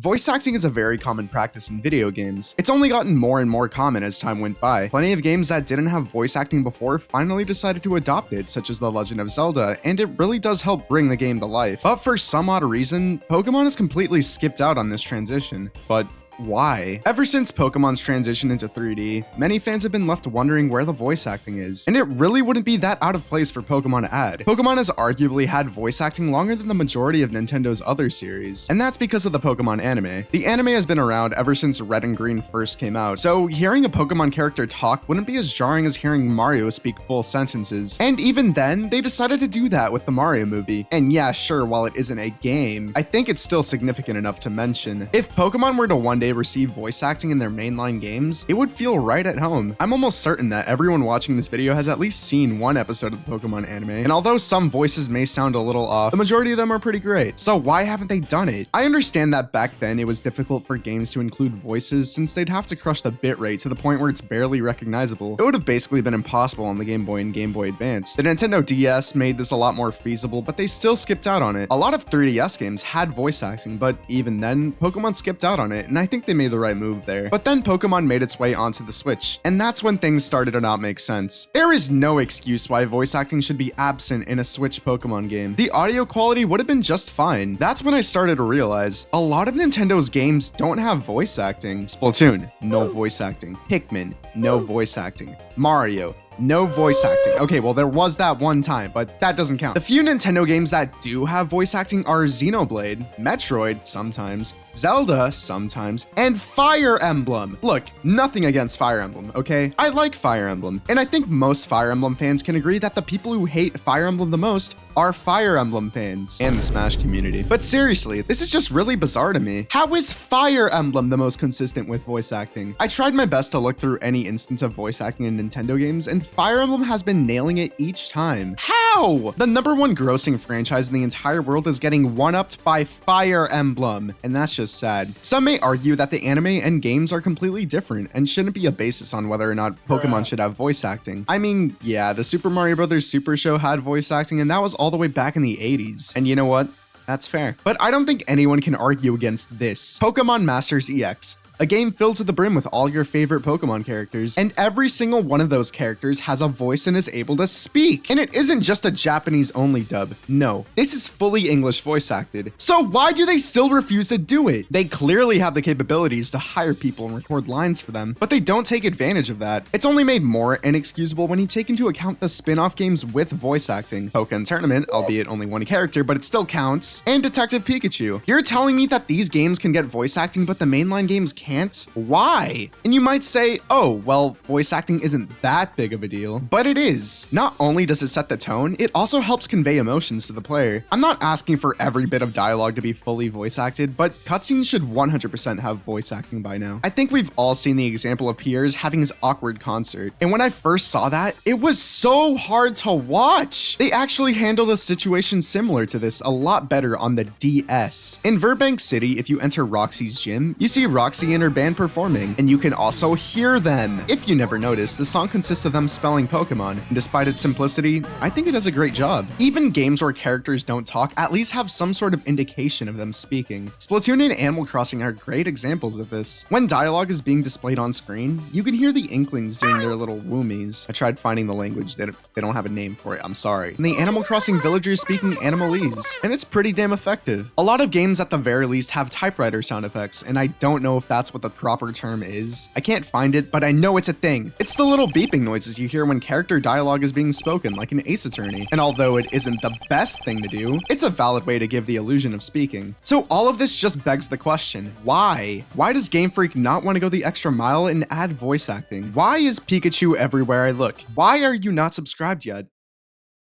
Voice acting is a very common practice in video games. It's only gotten more and more common as time went by. Plenty of games that didn't have voice acting before finally decided to adopt it, such as The Legend of Zelda, and it really does help bring the game to life. But for some odd reason, Pokémon has completely skipped out on this transition. But why? Ever since Pokemon's transition into 3D, many fans have been left wondering where the voice acting is, and it really wouldn't be that out of place for Pokemon to add. Pokemon has arguably had voice acting longer than the majority of Nintendo's other series, and that's because of the Pokemon anime. The anime has been around ever since Red and Green first came out, so hearing a Pokemon character talk wouldn't be as jarring as hearing Mario speak full sentences. And even then, they decided to do that with the Mario movie. And yeah, sure, while it isn't a game, I think it's still significant enough to mention. If Pokemon were to one day receive voice acting in their mainline games, it would feel right at home. I'm almost certain that everyone watching this video has at least seen one episode of the Pokemon anime, and although some voices may sound a little off, the majority of them are pretty great. So why haven't they done it? I understand that back then it was difficult for games to include voices since they'd have to crush the bitrate to the point where it's barely recognizable. It would have basically been impossible on the Game Boy and Game Boy Advance. The Nintendo DS made this a lot more feasible, but they still skipped out on it. A lot of 3DS games had voice acting, but even then, Pokemon skipped out on it, and I think they made the right move there. But then Pokemon made its way onto the Switch, and that's when things started to not make sense. There is no excuse why voice acting should be absent in a Switch Pokemon game. The audio quality would have been just fine. That's when I started to realize a lot of Nintendo's games don't have voice acting. Splatoon, no voice acting. Pikmin, no voice acting. Mario, no voice acting. Okay, well, there was that one time, but that doesn't count. The few Nintendo games that do have voice acting are Xenoblade, Metroid sometimes, Zelda sometimes, and Fire Emblem. Look, nothing against Fire Emblem, okay? I like Fire Emblem, and I think most Fire Emblem fans can agree that the people who hate Fire Emblem the most are Fire Emblem fans and the Smash community. But seriously, this is just really bizarre to me. How is Fire Emblem the most consistent with voice acting? I tried my best to look through any instance of voice acting in Nintendo games, and Fire Emblem has been nailing it each time. How? The #1 grossing franchise in the entire world is getting one-upped by Fire Emblem, and that's just sad. Some may argue that the anime and games are completely different and shouldn't be a basis on whether or not Pokemon should have voice acting. I mean, yeah, the Super Mario Bros. Super Show had voice acting, and that was all the way back in the 80s. And you know what? That's fair. But I don't think anyone can argue against this. Pokemon Masters EX. A game filled to the brim with all your favorite Pokemon characters, and every single one of those characters has a voice and is able to speak. And it isn't just a Japanese-only dub. No, this is fully English voice acted. So why do they still refuse to do it? They clearly have the capabilities to hire people and record lines for them, but they don't take advantage of that. It's only made more inexcusable when you take into account the spin-off games with voice acting. Pokémon Tournament, albeit only one character, but it still counts, and Detective Pikachu. You're telling me that these games can get voice acting, but the mainline games can't? Why? And you might say, oh, well, voice acting isn't that big of a deal, but it is. Not only does it set the tone, it also helps convey emotions to the player. I'm not asking for every bit of dialogue to be fully voice acted, but cutscenes should 100% have voice acting by now. I think we've all seen the example of Piers having his awkward concert, and when I first saw that, it was so hard to watch. They actually handled a situation similar to this a lot better on the DS. In Burbank City, if you enter Roxy's gym, you see Roxy and her band performing, and you can also hear them. If you never noticed, the song consists of them spelling Pokemon, and despite its simplicity, I think it does a great job. Even games where characters don't talk at least have some sort of indication of them speaking. Splatoon and Animal Crossing are great examples of this. When dialogue is being displayed on screen, you can hear the Inklings doing their little woomies. I tried finding the language, they don't have a name for it, I'm sorry. And the Animal Crossing villagers speaking Animalese, and it's pretty damn effective. A lot of games at the very least have typewriter sound effects, and I don't know if that's what the proper term is. I can't find it, but I know it's a thing. It's the little beeping noises you hear when character dialogue is being spoken, like an Ace Attorney. And although it isn't the best thing to do, it's a valid way to give the illusion of speaking. So all of this just begs the question, why? Why does Game Freak not want to go the extra mile and add voice acting? Why is Pikachu everywhere I look? Why are you not subscribed yet?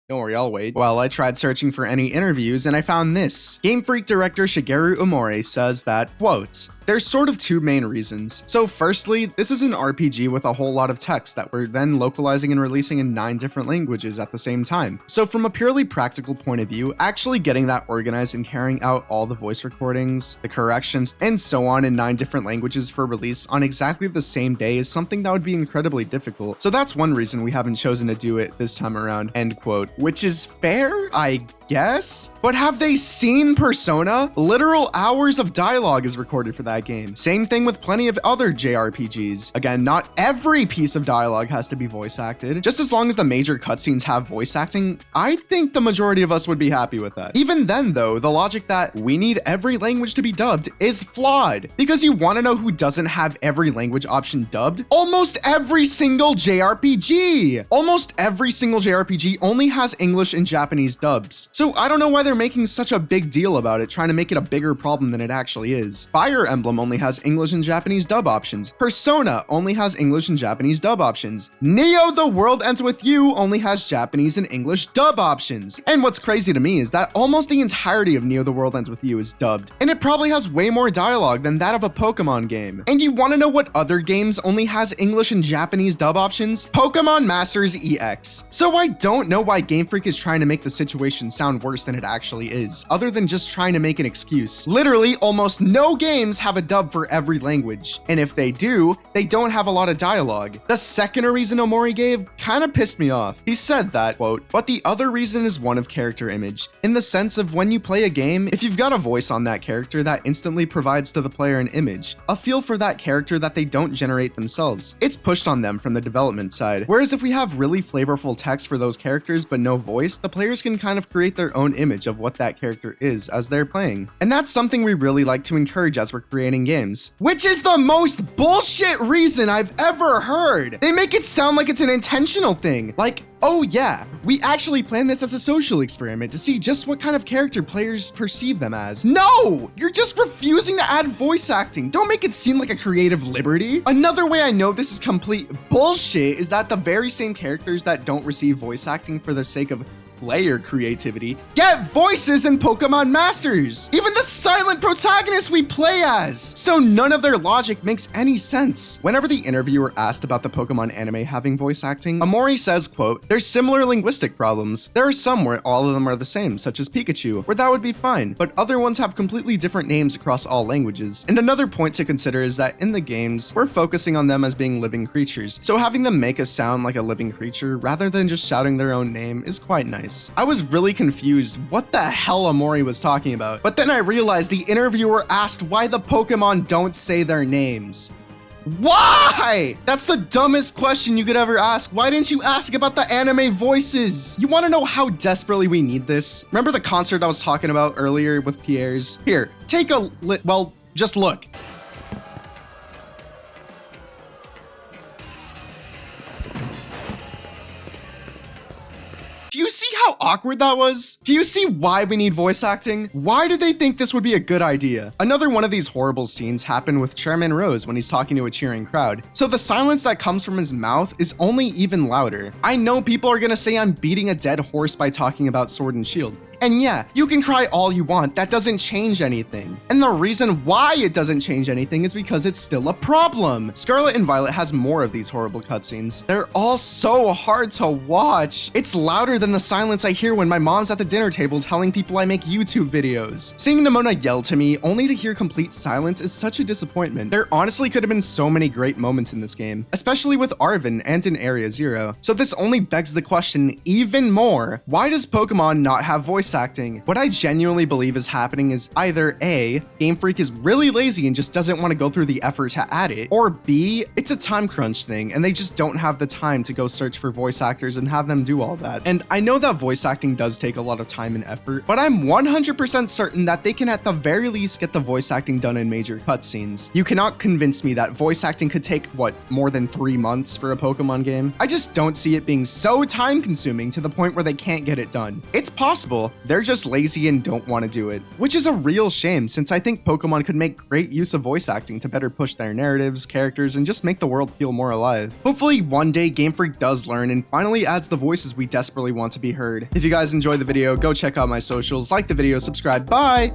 Don't worry, I'll wait. Well, I tried searching for any interviews and I found this. Game Freak director Shigeru Umori says that, quote, There's sort of two main reasons. So firstly, this is an RPG with a whole lot of text that we're then localizing and releasing in 9 different languages at the same time. So from a purely practical point of view, actually getting that organized and carrying out all the voice recordings, the corrections, and so on in 9 different languages for release on exactly the same day is something that would be incredibly difficult. So that's one reason we haven't chosen to do it this time around, end quote. Which is fair, I guess? But have they seen Persona? Literal hours of dialogue is recorded for that game. Same thing with plenty of other JRPGs. Again, not every piece of dialogue has to be voice acted. Just as long as the major cutscenes have voice acting, I think the majority of us would be happy with that. Even then though, the logic that we need every language to be dubbed is flawed. Because you want to know who doesn't have every language option dubbed? Almost every single JRPG! Almost every single JRPG only has English and Japanese dubs. So I don't know why they're making such a big deal about it, trying to make it a bigger problem than it actually is. Fire Emblem only has English and Japanese dub options. Persona only has English and Japanese dub options. Neo The World Ends With You only has Japanese and English dub options. And what's crazy to me is that almost the entirety of Neo The World Ends With You is dubbed. And it probably has way more dialogue than that of a Pokemon game. And you want to know what other games only has English and Japanese dub options? Pokemon Masters EX. So I don't know why Game Freak is trying to make the situation sound worse than it actually is, other than just trying to make an excuse. Literally, almost no games have a dub for every language, and if they do, they don't have a lot of dialogue. The second reason Omori gave kind of pissed me off. He said that, quote, but the other reason is one of character image, in the sense of when you play a game, if you've got a voice on that character, that instantly provides to the player an image, a feel for that character that they don't generate themselves. It's pushed on them from the development side. Whereas if we have really flavorful text for those characters but no voice, the players can kind of create their own image of what that character is as they're playing. And that's something we really like to encourage as we're creating games. Which is the most bullshit reason I've ever heard. They make it sound like it's an intentional thing. Like, oh yeah, we actually planned this as a social experiment to see just what kind of character players perceive them as. No! You're just refusing to add voice acting. Don't make it seem like a creative liberty. Another way I know this is complete bullshit is that the very same characters that don't receive voice acting for the sake of player creativity get voices in Pokemon Masters, even the silent protagonists we play as. So none of their logic makes any sense. Whenever the interviewer asked about the Pokemon anime having voice acting, Omori says, quote, there's similar linguistic problems. There are some where all of them are the same, such as Pikachu, where that would be fine, but other ones have completely different names across all languages. And another point to consider is that in the games, we're focusing on them as being living creatures, so having them make a sound like a living creature rather than just shouting their own name is quite nice. I was really confused what the hell Omori was talking about, but then I realized the interviewer asked why the Pokemon don't say their names. Why? That's the dumbest question you could ever ask. Why didn't you ask about the anime voices? You want to know how desperately we need this? Remember the concert I was talking about earlier with Pierre's? Here, take a well, just look. Do you see how awkward that was? Do you see why we need voice acting? Why did they think this would be a good idea? Another one of these horrible scenes happened with Chairman Rose when he's talking to a cheering crowd. So the silence that comes from his mouth is only even louder. I know people are gonna say I'm beating a dead horse by talking about Sword and Shield. And yeah, you can cry all you want, that doesn't change anything. And the reason why it doesn't change anything is because it's still a problem. Scarlet and Violet has more of these horrible cutscenes. They're all so hard to watch. It's louder than the silence I hear when my mom's at the dinner table telling people I make YouTube videos. Seeing Nimona yell to me only to hear complete silence is such a disappointment. There honestly could have been so many great moments in this game, especially with Arven and in Area Zero. So this only begs the question even more, why does Pokemon not have voice acting? What I genuinely believe is happening is either A, Game Freak is really lazy and just doesn't want to go through the effort to add it, or B, it's a time crunch thing and they just don't have the time to go search for voice actors and have them do all that. And I know that voice acting does take a lot of time and effort, but I'm 100% certain that they can at the very least get the voice acting done in major cutscenes. You cannot convince me that voice acting could take, what, more than 3 months for a Pokemon game? I just don't see it being so time consuming to the point where they can't get it done. It's possible, they're just lazy and don't want to do it, which is a real shame since I think Pokemon could make great use of voice acting to better push their narratives, characters, and just make the world feel more alive. Hopefully one day Game Freak does learn and finally adds the voices we desperately want to be heard. If you guys enjoyed the video, go check out my socials, like the video, subscribe, bye!